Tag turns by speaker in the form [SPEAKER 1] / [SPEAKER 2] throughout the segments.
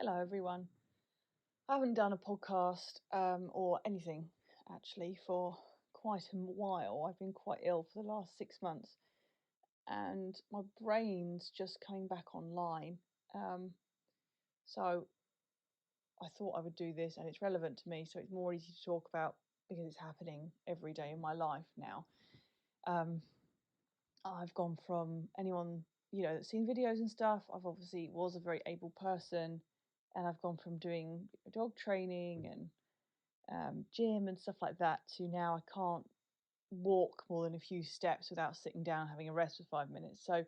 [SPEAKER 1] Hello, everyone. I haven't done a podcast or anything actually for quite a while. I've been quite ill for the last 6 months, and my brain's just coming back online. Um, so I thought I would do this, and it's relevant to me, so it's more easy to talk about because it's happening every day in my life now. Um, I've gone from anyone that's seen videos and stuff. I've obviously was a very able person, and I've gone from doing dog training and gym and stuff like that to now I can't walk more than a few steps without sitting down having a rest for 5 minutes. So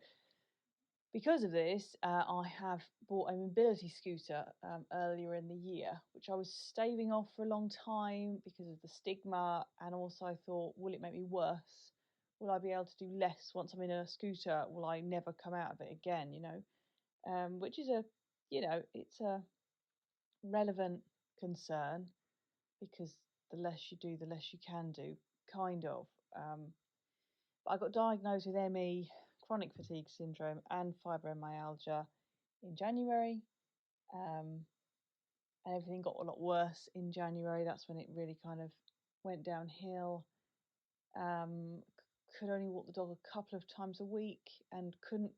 [SPEAKER 1] because of this, I have bought a mobility scooter earlier in the year, which I was staving off for a long time because of the stigma, and also I thought, will it make me worse? Will I be able to do less once I'm in a scooter? Will I never come out of it again? Which is it's a relevant concern because the less you do, the less you can do, kind of. But I got diagnosed with ME, chronic fatigue syndrome, and fibromyalgia in January. Um, and everything got a lot worse in January. That's when it really kind of went downhill. Could only walk the dog a couple of times a week and couldn't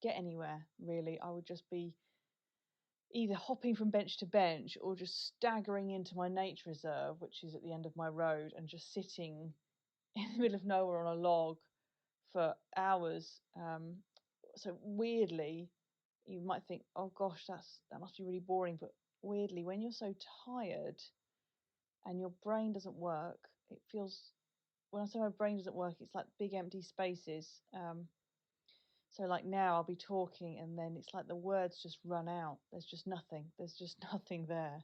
[SPEAKER 1] get anywhere really. I would just be either hopping from bench to bench or just staggering into my nature reserve, which is at the end of my road, and just sitting in the middle of nowhere on a log for hours. So weirdly, you might think, oh gosh, that must be really boring. But weirdly, when you're so tired and your brain doesn't work, it feels. When I say my brain doesn't work, it's like big empty spaces. So like now I'll be talking and then it's like the words just run out. There's just nothing. There's just nothing there.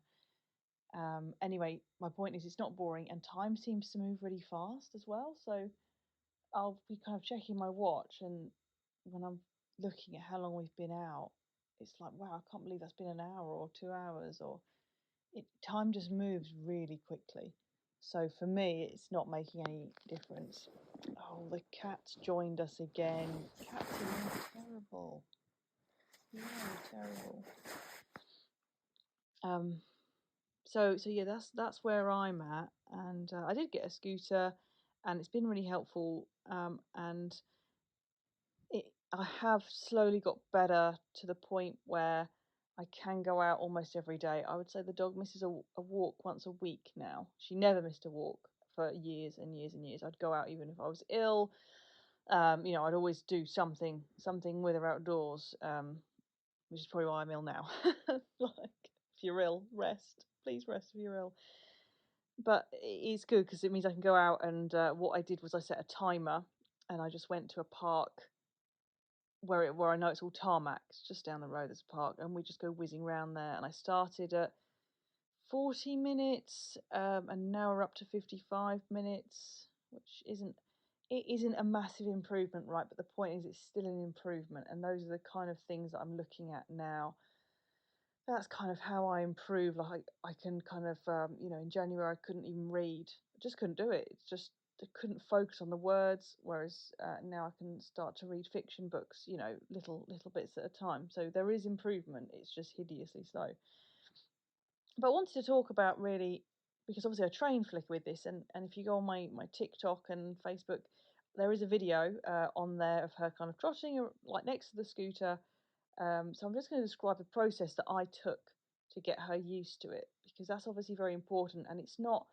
[SPEAKER 1] Anyway, my point is it's not boring and time seems to move really fast as well. So I'll be kind of checking my watch, and when I'm looking at how long we've been out, it's like, wow, I can't believe that's been an hour or 2 hours, or time just moves really quickly. So for me, it's not making any difference. Oh, the cat's joined us again. Cats are terrible. Yeah, terrible. Um, so yeah, that's where I'm at, and I did get a scooter, and it's been really helpful. And it, I have slowly got better to the point where I can go out almost every day. I would say the dog misses a walk once a week now. She never missed a walk for years and years and years. I'd go out even if I was ill. I'd always do something with her outdoors, which is probably why I'm ill now. Like, if you're ill, rest. Please rest if you're ill. But it's good because it means I can go out, and what I did was I set a timer, and I just went to a park where I know it's all tarmac. It's just down the road. There's a park, and we just go whizzing around there. And I started at 40 minutes, and now we're up to 55 minutes, which isn't a massive improvement, right? But the point is, it's still an improvement, and those are the kind of things that I'm looking at now. That's kind of how I improve. Like I can kind of, in January I couldn't even read. I just couldn't do it. It's just I couldn't focus on the words. Whereas now I can start to read fiction books, little bits at a time. So there is improvement. It's just hideously slow. But I wanted to talk about really because obviously I train Flick with this, and if you go on my TikTok and Facebook, there is a video on there of her kind of trotting like next to the scooter. So I'm just going to describe the process that I took to get her used to it, because that's obviously very important. And it's not,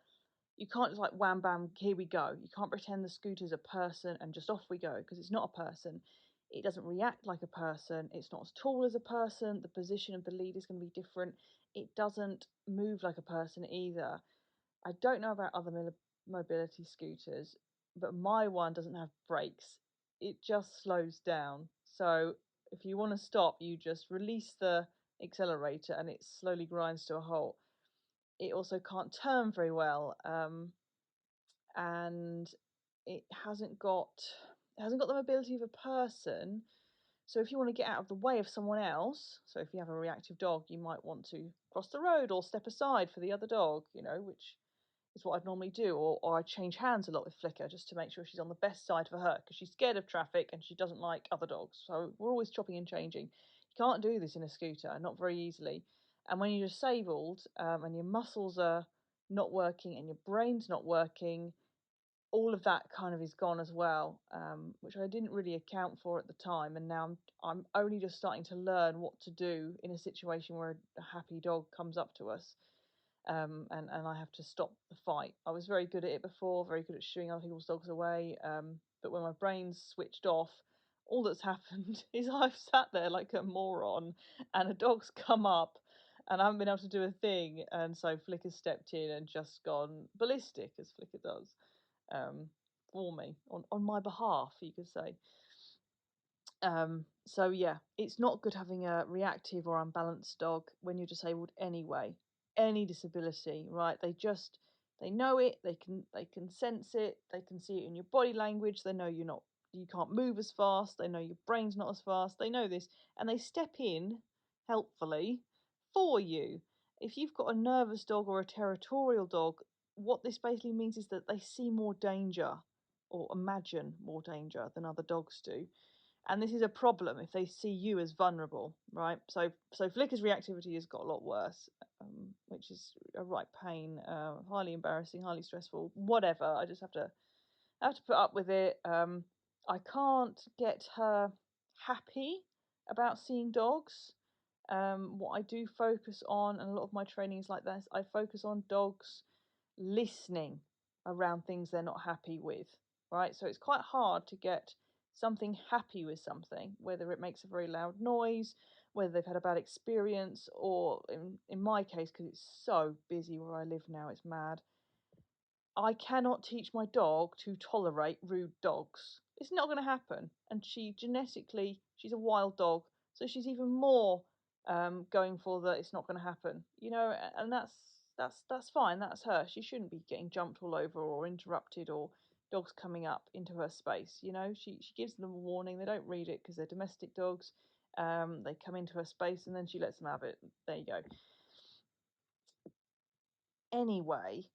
[SPEAKER 1] you can't just like wham bam, here we go. You can't pretend the scooter's a person and just off we go, because it's not a person. It doesn't react like a person. It's not as tall as a person. The position of the lead is going to be different. It doesn't move like a person either. I don't know about other mobility scooters, but my one doesn't have brakes. It just slows down. So if you want to stop, you just release the accelerator and it slowly grinds to a halt. It also can't turn very well, and it hasn't got the mobility of a person. So if you want to get out of the way of someone else, so if you have a reactive dog, you might want to cross the road or step aside for the other dog, which is what I'd normally do, or I change hands a lot with Flicker just to make sure she's on the best side for her, because she's scared of traffic and she doesn't like other dogs. So we're always chopping and changing. You can't do this in a scooter, not very easily. And when you're disabled, and your muscles are not working and your brain's not working, all of that kind of is gone as well, which I didn't really account for at the time. And now I'm only just starting to learn what to do in a situation where a happy dog comes up to us, and I have to stop the fight. I was very good at it before, very good at shooing other people's dogs away. But when my brain's switched off, all that's happened is I've sat there like a moron, and a dog's come up, and I haven't been able to do a thing. And so Flicker's stepped in and just gone ballistic, as Flicker does, um, for me on my behalf, you could say. So yeah, it's not good having a reactive or unbalanced dog when you're disabled anyway. Any disability, right? They know it, they can sense it, they can see it in your body language, they know you can't move as fast, they know your brain's not as fast, they know this, and they step in helpfully for you. If you've got a nervous dog or a territorial dog, what this basically means is that they see more danger or imagine more danger than other dogs do, and this is a problem if they see you as vulnerable, right? So Flicker's reactivity has got a lot worse, which is a right pain, highly embarrassing, highly stressful, whatever. I just have to put up with it. I can't get her happy about seeing dogs. What I do focus on, and a lot of my training is like this, I focus on dogs listening around things they're not happy with, right? So it's quite hard to get something happy with something, whether it makes a very loud noise, whether they've had a bad experience, or in my case, because it's so busy where I live now, it's mad. I cannot teach my dog to tolerate rude dogs. It's not going to happen. And she's a wild dog, so she's even more going for that. It's not going to happen, and that's fine. That's her. She shouldn't be getting jumped all over or interrupted or dogs coming up into her space. She gives them a warning. They don't read it because they're domestic dogs. They come into her space and then she lets them have it. There you go. Anyway,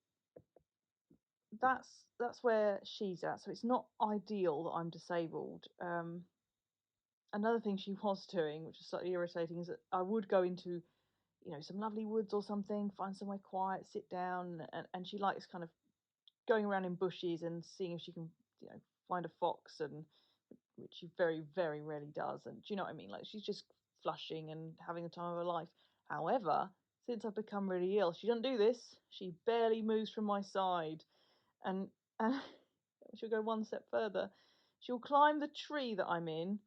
[SPEAKER 1] that's where she's at. So it's not ideal that I'm disabled. Another thing she was doing, which is slightly irritating, is that I would go into, some lovely woods or something, find somewhere quiet, sit down, and she likes kind of going around in bushes and seeing if she can, find a fox, and which she very, very rarely does. And do you know what I mean? Like, she's just flushing and having the time of her life. However, since I've become really ill, she doesn't do this. She barely moves from my side, and she'll go one step further. She'll climb the tree that I'm in,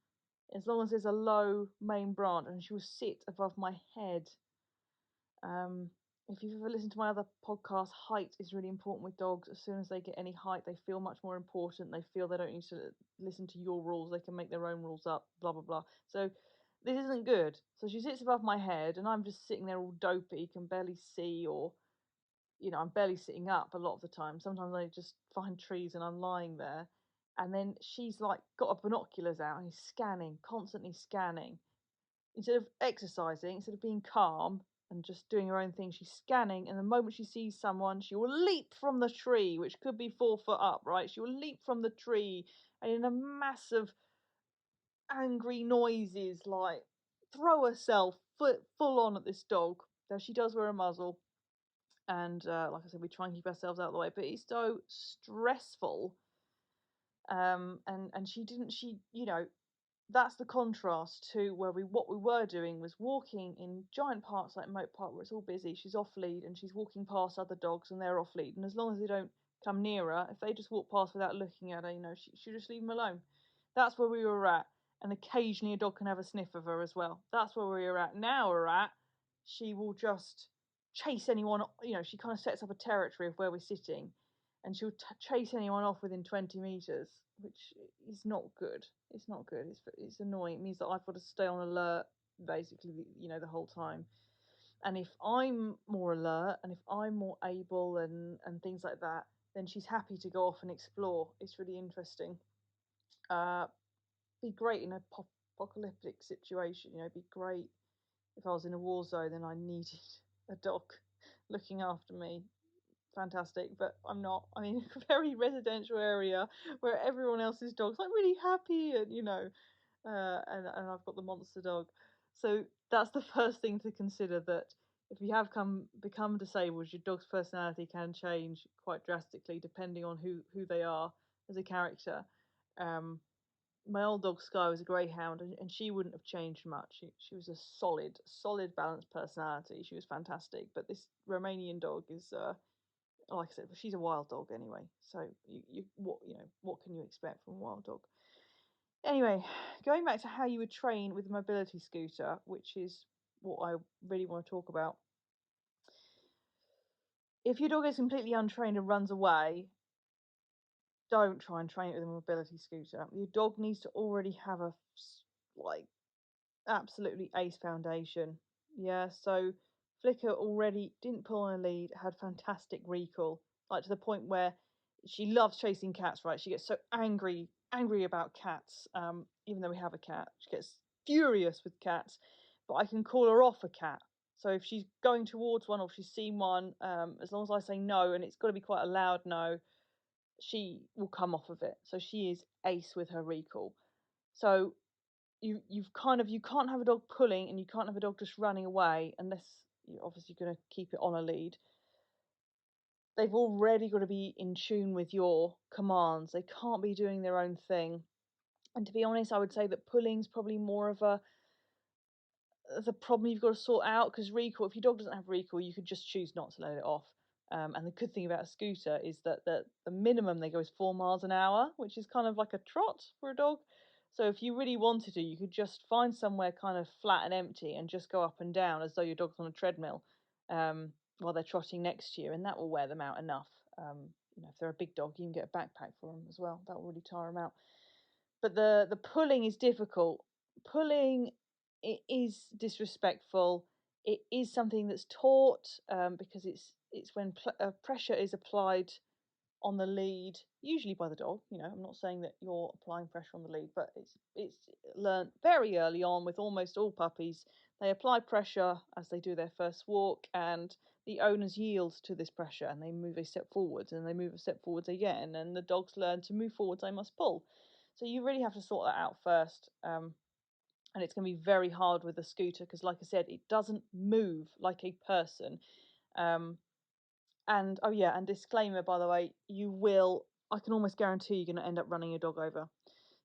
[SPEAKER 1] as long as there's a low main branch, and she will sit above my head. Um, if you've ever listened to my other podcast, height is really important with dogs. As soon as they get any height, they feel much more important. They feel they don't need to listen to your rules. They can make their own rules up, blah, blah, blah. So this isn't good. So she sits above my head, and I'm just sitting there all dopey, can barely see, or I'm barely sitting up a lot of the time. Sometimes I just find trees and I'm lying there. And then she's like got her binoculars out and he's scanning, constantly scanning. Instead of exercising, instead of being calm and just doing her own thing, she's scanning. And the moment she sees someone, she will leap from the tree, which could be 4 foot up, right? She will leap from the tree and in a massive angry noises, like throw herself full on at this dog. Though she does wear a muzzle, and like I said, we try and keep ourselves out of the way, but it's so stressful. And she didn't she That's the contrast to where what we were doing was walking in giant parks like Moat Park, where it's all busy. She's off lead and she's walking past other dogs and they're off lead, and as long as they don't come near her, if they just walk past without looking at her, she just leave them alone. That's where we were at. And occasionally a dog can have a sniff of her as well. That's where we were at. Now we're at, she will just chase anyone. She kind of sets up a territory of where we're sitting, and she'll chase anyone off within 20 meters, which is not good. It's not good. It's annoying. It means that I've got to stay on alert basically, the whole time. And if I'm more alert and if I'm more able and things like that, then she's happy to go off and explore. It's really interesting. Be great in a apocalyptic situation. Be great if I was in a war zone and I needed a dog looking after me. Fantastic, but I'm not. I'm in a very residential area where everyone else's dog's like really happy, and and I've got the monster dog. So that's the first thing to consider, that if you have become disabled, your dog's personality can change quite drastically depending on who they are as a character. Um, my old dog Sky was a greyhound, and she wouldn't have changed much. She was a solid, balanced personality. She was fantastic. But this Romanian dog is, like I said, she's a wild dog anyway. So what can you expect from a wild dog? Anyway, going back to how you would train with a mobility scooter, which is what I really want to talk about. If your dog is completely untrained and runs away, don't try and train it with a mobility scooter. Your dog needs to already have a like absolutely ace foundation. Yeah, so Flicker already didn't pull on a lead, had fantastic recall, like to the point where she loves chasing cats, right? She gets so angry about cats, even though we have a cat. She gets furious with cats, but I can call her off a cat. So if she's going towards one or if she's seen one, as long as I say no, and it's got to be quite a loud no, she will come off of it. So she is ace with her recall. So you can't have a dog pulling and you can't have a dog just running away unless you're obviously going to keep it on a lead. They've already got to be in tune with your commands. They can't be doing their own thing. And to be honest, I would say that pulling's probably more of the problem you've got to sort out, because recall, if your dog doesn't have recall, you could just choose not to let it off. And the good thing about a scooter is that the minimum they go is 4 miles an hour, which is kind of like a trot for a dog. So if you really wanted to, you could just find somewhere kind of flat and empty and just go up and down as though your dog's on a treadmill, while they're trotting next to you, and that will wear them out enough. If they're a big dog, you can get a backpack for them as well. That will really tire them out. But the pulling is difficult. Pulling, it is disrespectful. It is something that's taught, because it's when pressure is applied on the lead, usually by the dog. I'm not saying that you're applying pressure on the lead, but it's learnt very early on with almost all puppies. They apply pressure as they do their first walk, and the owners yield to this pressure, and they move a step forwards, and they move a step forwards again, and the dogs learn to move forwards. They must pull. So you really have to sort that out first. And it's going to be very hard with a scooter because, like I said, it doesn't move like a person. Um, and oh yeah, and disclaimer, by the way, I can almost guarantee you're going to end up running your dog over.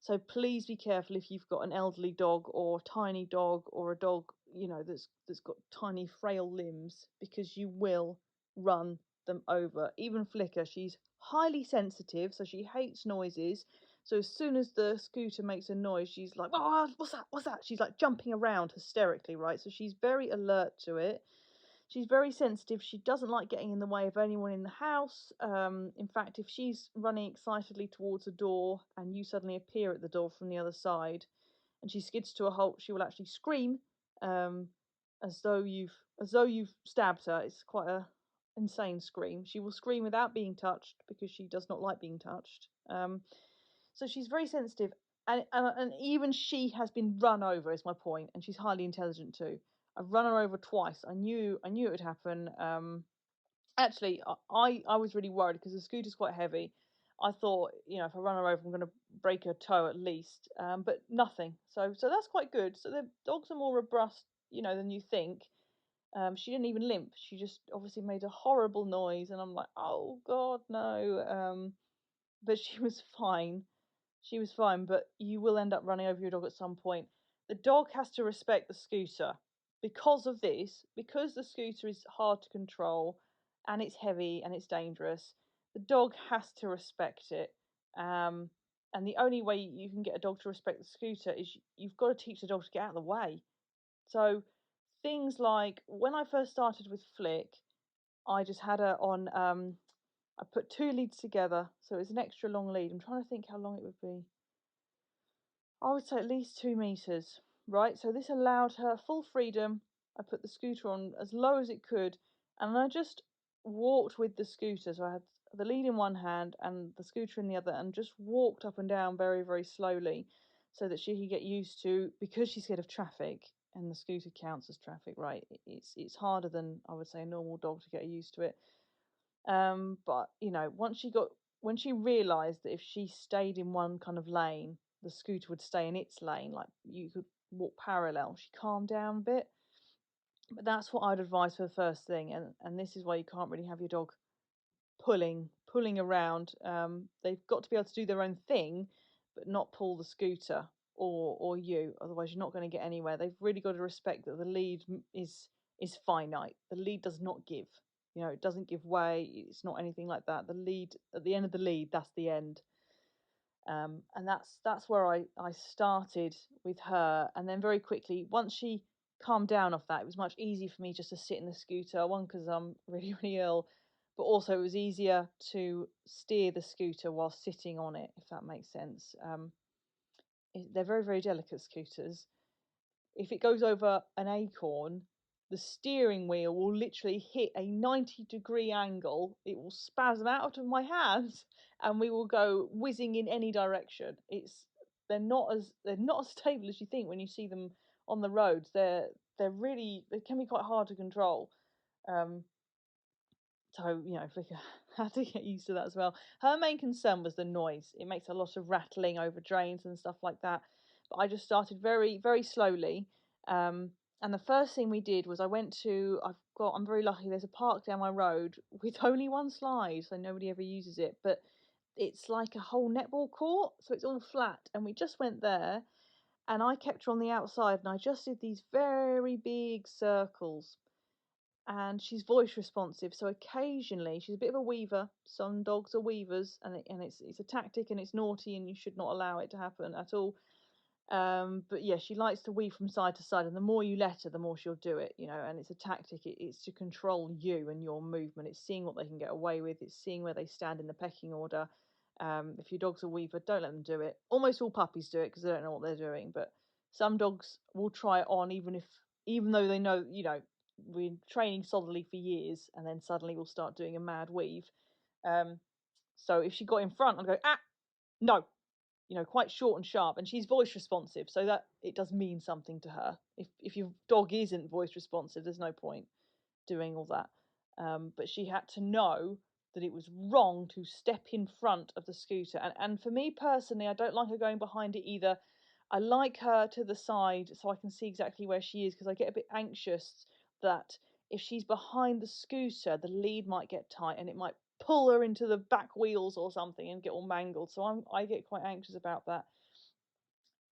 [SPEAKER 1] So please be careful if you've got an elderly dog or tiny dog or a dog, that's got tiny frail limbs, because you will run them over. Even Flicker, she's highly sensitive, so she hates noises. So as soon as the scooter makes a noise, she's like, "Oh, what's that? What's that?" She's like jumping around hysterically, right? So she's very alert to it. She's very sensitive. She doesn't like getting in the way of anyone in the house. In fact, if she's running excitedly towards a door and you suddenly appear at the door from the other side and she skids to a halt, she will actually scream, um, as though you've stabbed her. It's quite a insane scream. She will scream without being touched because she does not like being touched. So she's very sensitive, and even she has been run over. Is my point, and she's highly intelligent too. I've run her over twice. I knew it would happen. Actually, I was really worried because the scooter's quite heavy. I thought, if I run her over, I'm going to break her toe at least. But nothing. So that's quite good. So the dogs are more robust, than you think. She didn't even limp. She just obviously made a horrible noise, and I'm like, oh God, no. But she was fine. She was fine, but you will end up running over your dog at some point. The dog has to respect the scooter because of this, because the scooter is hard to control and it's heavy and it's dangerous. The dog has to respect it. And the only way you can get a dog to respect the scooter is you've got to teach the dog to get out of the way. So things like when I first started with Flick, I just had her on. I put 2 leads together, so it's an extra long lead. I'm trying to think how long it would be. I would say at least 2 meters, right? So this allowed her full freedom. I put the scooter on as low as it could, and I just walked with the scooter. So I had the lead in one hand and the scooter in the other, and just walked up and down very, very slowly so that she could get used to, because she's scared of traffic, and the scooter counts as traffic, right? It's harder than, I would say, a normal dog to get used to it. But when she realised that if she stayed in one kind of lane, the scooter would stay in its lane, like you could walk parallel, she calmed down a bit. But that's what I'd advise for the first thing, and this is why you can't really have your dog pulling around. They've got to be able to do their own thing, but not pull the scooter or you. Otherwise, you're not going to get anywhere. They've really got to respect that the lead is finite. The lead does not give. You know, it doesn't give way. It's not anything like that. The lead at the end of the lead, that's the end. And that's where I started with her, and then very quickly, once she calmed down off that, it was much easier for me just to sit in the scooter. One, because I'm really ill, but also it was easier to steer the scooter while sitting on it, if that makes sense. They're very delicate scooters. If it goes over an acorn, the steering wheel will literally hit a 90-degree angle. It will spasm out of my hands and we will go whizzing in any direction. They're not as stable as you think when you see them on the roads. They can be quite hard to control. Um, so, Flicker had to get used to that as well. Her main concern was the noise. It makes a lot of rattling over drains and stuff like that. But I just started very slowly. Um, and the first thing we did was I'm very lucky, there's a park down my road with only one slide, so nobody ever uses it. But it's like a whole netball court, so it's all flat. And we just went there, and I kept her on the outside, and I just did these very big circles, and she's voice responsive. So occasionally, she's a bit of a weaver. Some dogs are weavers, and it's a tactic, and it's naughty, and you should not allow it to happen at all. But yeah, she likes to weave from side to side, and the more you let her, the more she'll do it. And it's a tactic. It's to control you and your movement. It's seeing what they can get away with. It's seeing where they stand in the pecking order. If your dog's a weaver, don't let them do it. Almost all puppies do it because they don't know what they're doing, but some dogs will try it on, even though they know, we're training solidly for years, and then suddenly we'll start doing a mad weave. Um, so if she got in front, I'd go, no, quite short and sharp, and she's voice responsive, so that it does mean something to her. If your dog isn't voice responsive, there's no point doing all that. But she had to know that it was wrong to step in front of the scooter. And for me personally, I don't like her going behind it either. I like her to the side so I can see exactly where she is, because I get a bit anxious that if she's behind the scooter, the lead might get tight and it might pull her into the back wheels or something and get all mangled. So I get quite anxious about that.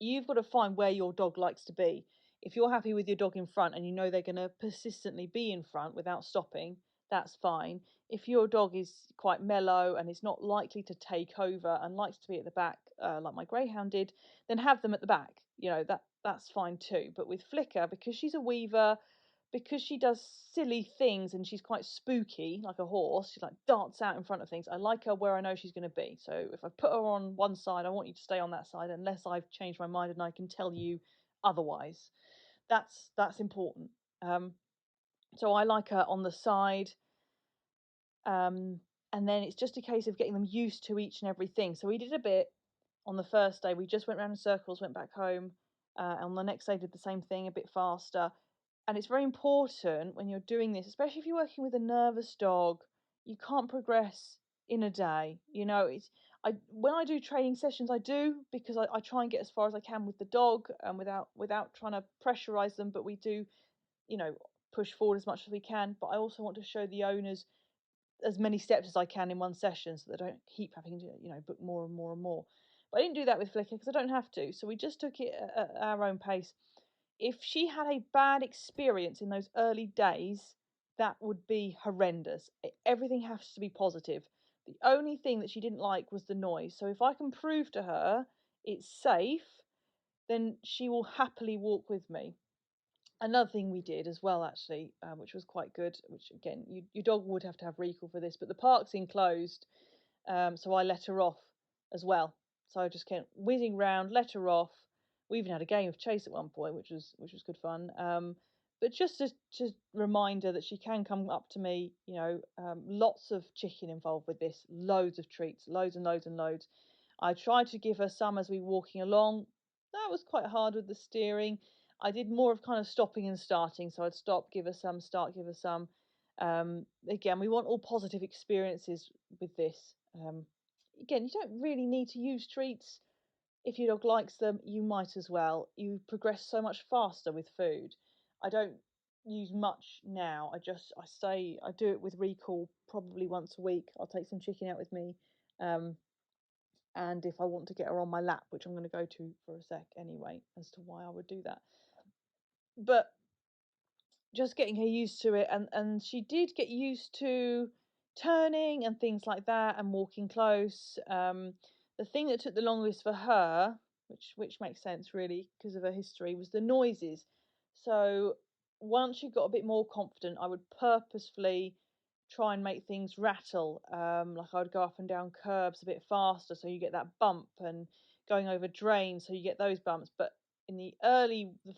[SPEAKER 1] You've got to find where your dog likes to be. If you're happy with your dog in front and you know they're going to persistently be in front without stopping, that's fine. If your dog is quite mellow and is not likely to take over and likes to be at the back, like my greyhound did, then have them at the back. That's fine too. But with Flicker, because she's a weaver, because she does silly things and she's quite spooky, like a horse, she like darts out in front of things. I like her where I know she's going to be. So if I put her on one side, I want you to stay on that side, unless I've changed my mind and I can tell you otherwise. That's important. So I like her on the side. And then it's just a case of getting them used to each and everything. So we did a bit on the first day. We just went round in circles, went back home. And on the next day, did the same thing, a bit faster. And it's very important when you're doing this, especially if you're working with a nervous dog, you can't progress in a day. When I do training sessions, I do, because I try and get as far as I can with the dog, and without trying to pressurize them. But we do, you know, push forward as much as we can. But I also want to show the owners as many steps as I can in one session, so they don't keep having to, book more and more and more. But I didn't do that with Flicker because I don't have to. So we just took it at our own pace. If she had a bad experience in those early days, that would be horrendous. Everything has to be positive. The only thing that she didn't like was the noise. So if I can prove to her it's safe, then she will happily walk with me. Another thing we did as well, actually, which was quite good, which again, your dog would have to have recall for this, but the park's enclosed, so I let her off as well. So I just kept whizzing round, let her off. We even had a game of chase at one point, which was good fun. But just to remind her that she can come up to me. Lots of chicken involved with this, loads of treats, loads and loads and loads. I tried to give her some as we were walking along. That was quite hard with the steering. I did more of kind of stopping and starting. So I'd stop, give her some, start, give her some. Again, we want all positive experiences with this. Again, you don't really need to use treats. If your dog likes them, you might as well. You progress so much faster with food. I don't use much now. I do it with recall probably once a week. I'll take some chicken out with me, um, and if I want to get her on my lap, which I'm going to go to for a sec anyway, as to why I would do that. But just getting her used to it, and she did get used to turning and things like that and walking close. The thing that took the longest for her, which makes sense really because of her history, was the noises. So once she got a bit more confident, I would purposefully try and make things rattle. Like I would go up and down curbs a bit faster so you get that bump, and going over drains so you get those bumps. But in the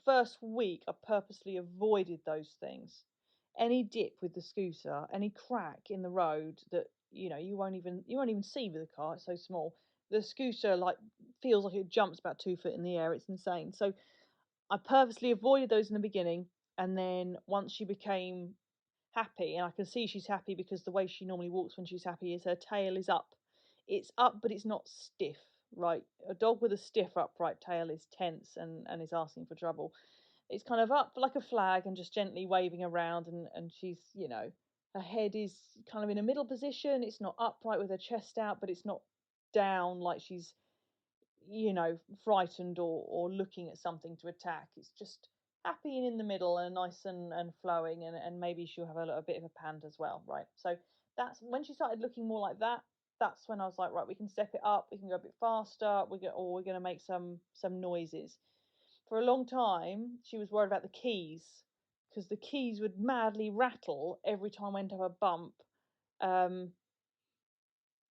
[SPEAKER 1] first week, I purposely avoided those things. Any dip with the scooter, any crack in the road that you won't even see with the car. It's so small. The scooter like feels like it jumps about 2 foot in the air. It's insane. So I purposely avoided those in the beginning, and then once she became happy, and I can see she's happy because the way she normally walks when she's happy is her tail is up. It's up, but it's not stiff, right? A dog with a stiff upright tail is tense and is asking for trouble. It's kind of up like a flag and just gently waving around, and she's, her head is kind of in a middle position. It's not upright with her chest out, but it's not down like she's frightened or looking at something to attack. It's just happy and in the middle and nice and flowing, and maybe she'll have a little bit of a pant as well, right? So that's when she started looking more like that. That's when I was like, right, we can step it up, we can go a bit faster, we're gonna make some noises. For a long time, she was worried about the keys because the keys would madly rattle every time I went over a bump. Um,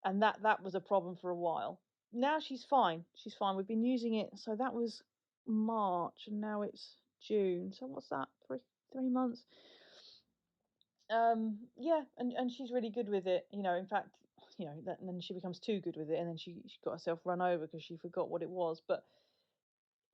[SPEAKER 1] and that was a problem for a while. Now she's fine. She's fine. We've been using it. So that was March, and now it's June. So what's that? 3 months. Yeah, and she's really good with it. In fact, and then she becomes too good with it, and then she got herself run over because she forgot what it was. But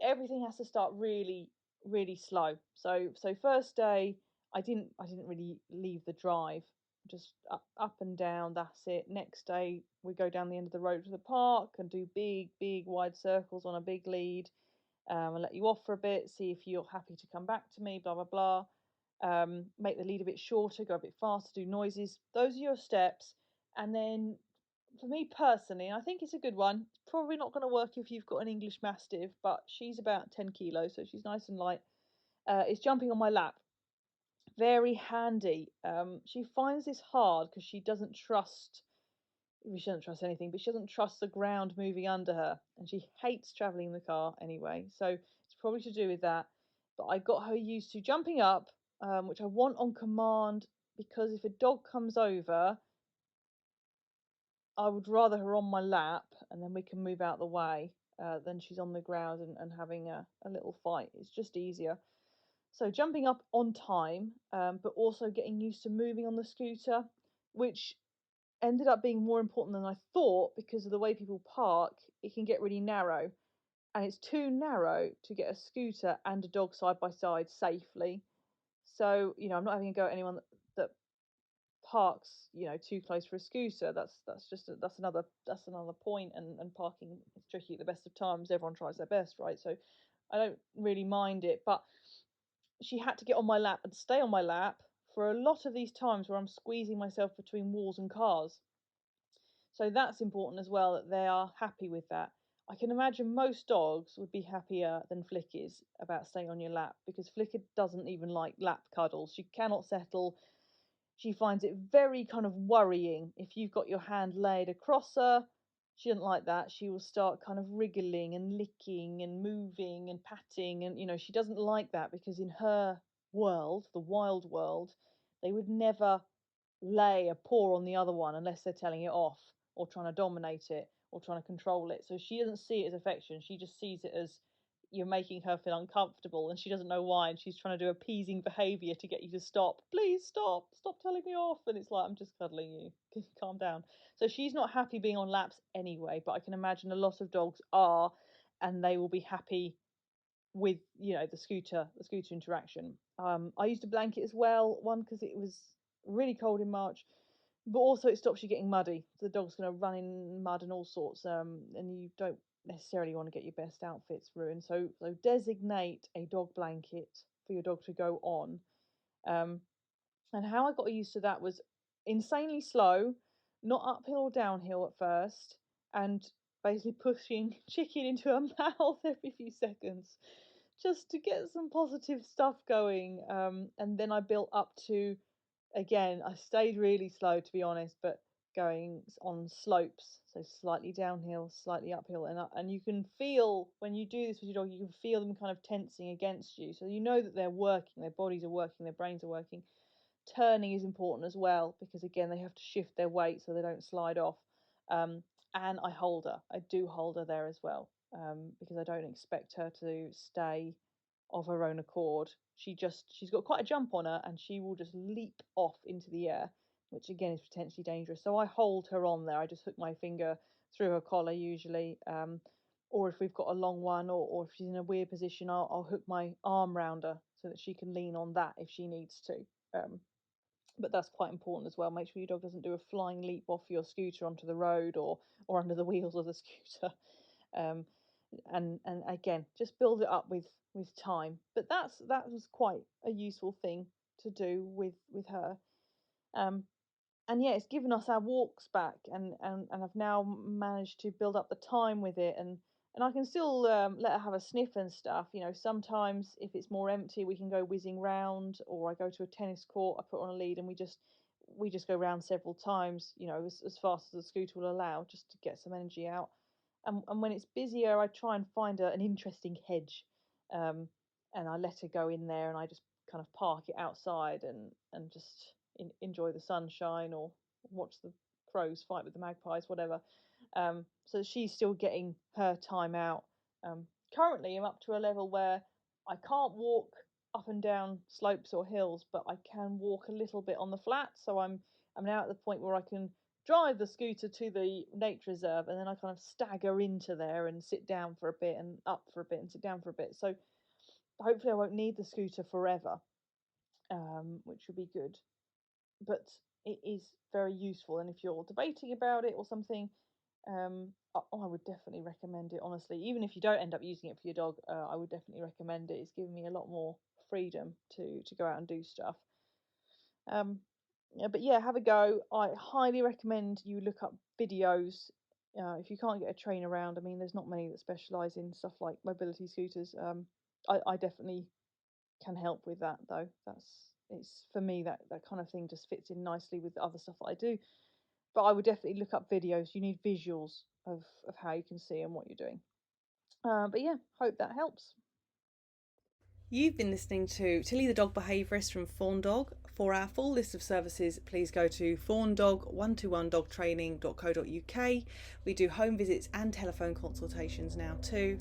[SPEAKER 1] everything has to start really, really slow. So first day, I didn't really leave the drive, just up and down. That's it. Next day, we go down the end of the road to the park and do big, big wide circles on a big lead. And let you off for a bit, see if you're happy to come back to me. Blah blah blah. Make the lead a bit shorter, go a bit faster, do noises. Those are your steps, and then for me personally, and I think it's a good one. It's probably not going to work if you've got an English Mastiff, but she's about 10 kilos, so she's nice and light. It's jumping on my lap. Very handy. She finds this hard because she doesn't trust anything, but she doesn't trust the ground moving under her, and she hates traveling in the car anyway. So it's probably to do with that. But I got her used to jumping up, which I want on command because if a dog comes over, I would rather her on my lap and then we can move out the way than she's on the ground and having a little fight. It's just easier. So jumping up on time, but also getting used to moving on the scooter, which ended up being more important than I thought because of the way people park. It can get really narrow, and it's too narrow to get a scooter and a dog side by side safely. So I'm not having a go at anyone that parks too close for a scooter. That's another point, and parking is tricky at the best of times. Everyone tries their best, right? So I don't really mind it, but she had to get on my lap and stay on my lap for a lot of these times where I'm squeezing myself between walls and cars. So that's important as well, that they are happy with that. I can imagine most dogs would be happier than Flick is about staying on your lap, because Flicker doesn't even like lap cuddles. She cannot settle. She finds it very kind of worrying if you've got your hand laid across her. She doesn't like that. She will start kind of wriggling and licking and moving and patting, and she doesn't like that because in her world, the wild world, they would never lay a paw on the other one unless they're telling it off or trying to dominate it or trying to control it. So she doesn't see it as affection. She just sees it as you're making her feel uncomfortable, and she doesn't know why, and she's trying to do appeasing behavior to get you to stop. Please stop telling me off. And it's like, I'm just cuddling you. Calm down. So she's not happy being on laps anyway, but I can imagine a lot of dogs are, and they will be happy with the scooter interaction. I used a blanket as well, one because it was really cold in March, but also it stops you getting muddy. The dog's going to run in mud and all sorts, and you don't necessarily want to get your best outfits ruined. So designate a dog blanket for your dog to go on, And how I got used to that was insanely slow, not uphill or downhill at first, and basically pushing chicken into her mouth every few seconds just to get some positive stuff going. And then I built up to, again, I stayed really slow to be honest, but going on slopes, so slightly downhill, slightly uphill, and you can feel when you do this with your dog, you can feel them kind of tensing against you, so you know that they're working, their bodies are working, their brains are working. Turning is important as well because again they have to shift their weight so they don't slide off. Um, and I hold her. I do hold her there as well because I don't expect her to stay of her own accord. She's got quite a jump on her and she will just leap off into the air, which again is potentially dangerous. So I hold her on there. I just hook my finger through her collar usually. Or if we've got a long one, or if she's in a weird position, I'll hook my arm round her so that she can lean on that if she needs to. But that's quite important as well. Make sure your dog doesn't do a flying leap off your scooter onto the road or under the wheels of the scooter. Um, and again, just build it up with time. But that was quite a useful thing to do with her. Um, and yeah, it's given us our walks back, and I've now managed to build up the time with it, and I can still let her have a sniff and stuff. You know, sometimes if it's more empty, we can go whizzing round, or I go to a tennis court, I put her on a lead, and we just go round several times. You know, as fast as the scooter will allow, just to get some energy out. And when it's busier, I try and find an interesting hedge, um, and I let her go in there, and I just kind of park it outside and just enjoy the sunshine or watch the crows fight with the magpies, whatever. So she's still getting her time out. Currently, I'm up to a level where I can't walk up and down slopes or hills, but I can walk a little bit on the flat. So I'm now at the point where I can drive the scooter to the nature reserve, and then I kind of stagger into there and sit down for a bit and up for a bit and sit down for a bit. So hopefully I won't need the scooter forever, which would be good. But it is very useful, and if you're debating about it or something, I would definitely recommend it. Honestly, even if you don't end up using it for your dog, I would definitely recommend it. It's given me a lot more freedom to go out and do stuff. Yeah, but yeah, have a go. I highly recommend you look up videos. If you can't get a train around, I mean, there's not many that specialise in stuff like mobility scooters. I definitely can help with that though. It's for me that kind of thing just fits in nicely with the other stuff that I do. But I would definitely look up videos. You need visuals of how you can see and what you're doing. But yeah, hope that helps.
[SPEAKER 2] You've been listening to Tilly the Dog Behaviourist from Fawn Dog. For our full list of services, please go to fawndog121dogtraining.co.uk. We do home visits and telephone consultations now too.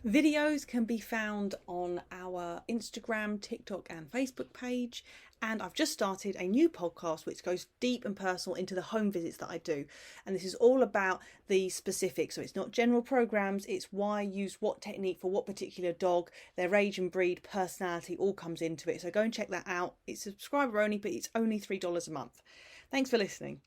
[SPEAKER 2] Videos can be found on our Instagram, TikTok, and Facebook page. And I've just started a new podcast which goes deep and personal into the home visits that I do. And this is all about the specifics. So it's not general programs, it's why use what technique for what particular dog, their age and breed, personality, all comes into it. So go and check that out. It's subscriber only, but it's only $3 a month. Thanks for listening.